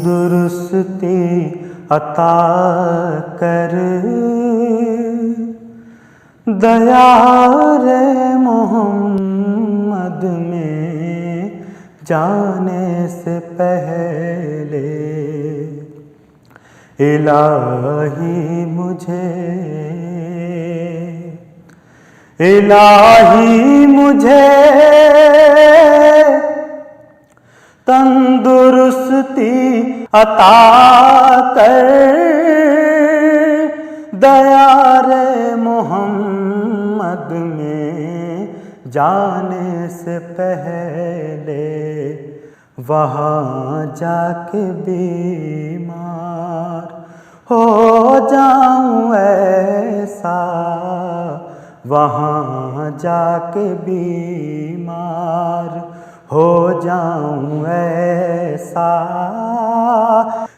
تندرستی عطا کر، دیار محمد میں جانے سے پہلے الہی مجھے تندرستی عطا کر، دیار محمد میں جانے سے پہلے وہاں جا کے بیمار ہو جاؤں ایسا، وہاں جا کے بیمار ہو جاؤں ایسا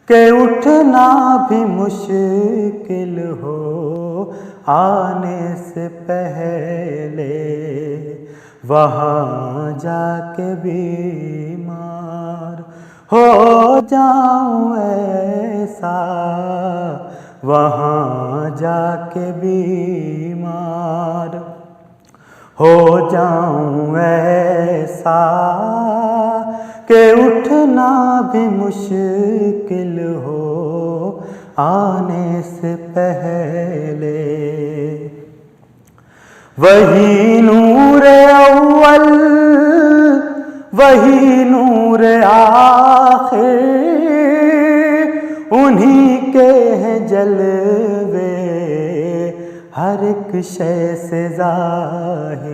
کہ اٹھنا بھی مشکل ہو آنے سے پہلے، وہاں جا کے بیمار ہو جاؤں ایسا، وہاں جا کے بیمار ہو جاؤں ایسا کہ اٹھنا بھی مشکل ہو آنے سے پہلے۔ وہی نور اول وہی نور آخر، انہی کے ہیں جلوے ہر ایک شے سے ظاہر۔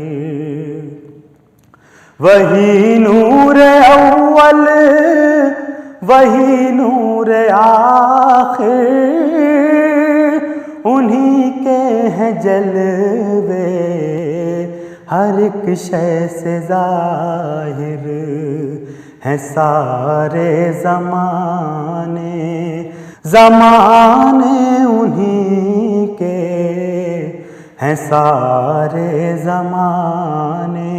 وہی نور اول وہی نور آخر، انہی کے ہیں جلوے ہر ایک شے سے ظاہر، ہیں سارے زمانے انہی کے، ہیں سارے زمانے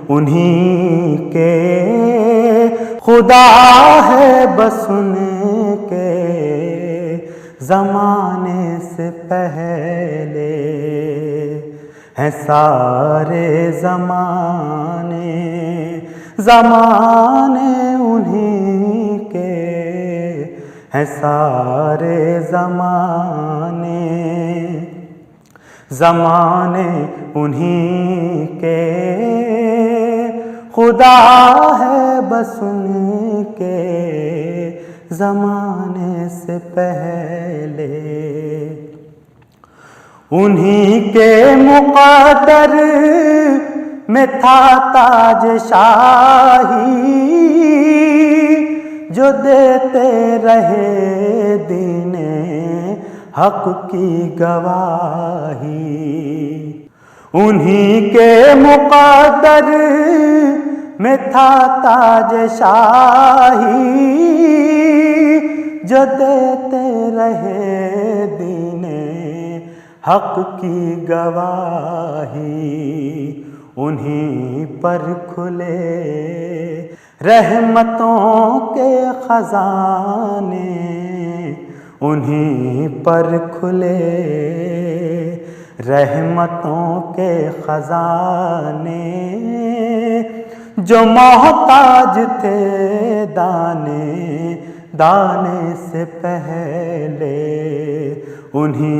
انہی کے، خدا ہے بس ان کے زمانے سے پہلے، ہیں سارے زمانے انہی کے، ہیں سارے زمانے انہی کے، خدا ہے بس ان کے زمانے سے پہلے۔ انہی کے مقدر میں تھا تاج شاہی، جو دیتے رہے دین حق کی گواہی۔ انہی کے مقدر میں تھا تاج شاہی، جو دیتے رہے دین حق کی گواہی۔ انہی پر کھلے رحمتوں کے خزانے، انہی پر کھلے رحمتوں کے خزانے، جو محتاج تھے دانے سے پہلے، انہی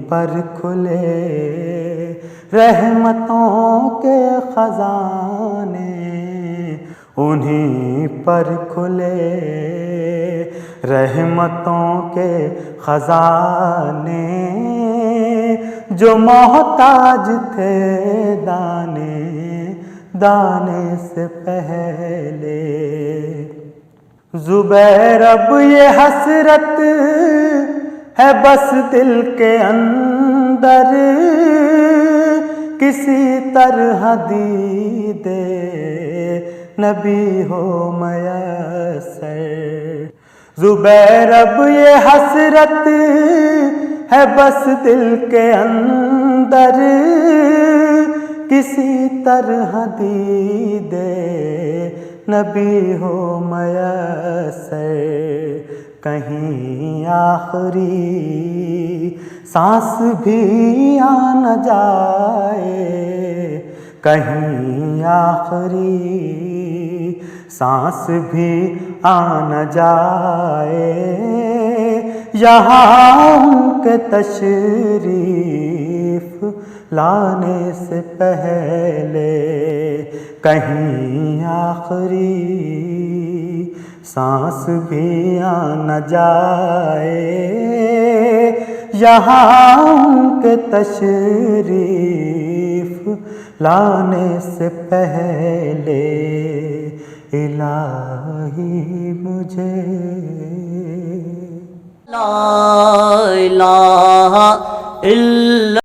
پر کھلے رحمتوں کے خزانے، انہی پر کھلے رحمتوں کے خزانے، جو محتاج تھے دانے سے پہلے۔ زبیر اب یہ حسرت ہے بس دل کے اندر، کسی طرح دید نبی ہو میسر۔ زبیر اب یہ حسرت ہے بس دل کے اندر، کسی طرح دید نبی ہو میسر، کہیں آخری سانس بھی آ نہ جائے، کہیں آخری سانس بھی آ نہ جائے، یہاں ان کے تشریف لانے سے پہلے کہیں آخری سانس بھی آ نہ جائے، یہاں ان کے تشریف لانے سے پہلے الہی مجھے لا الہ الا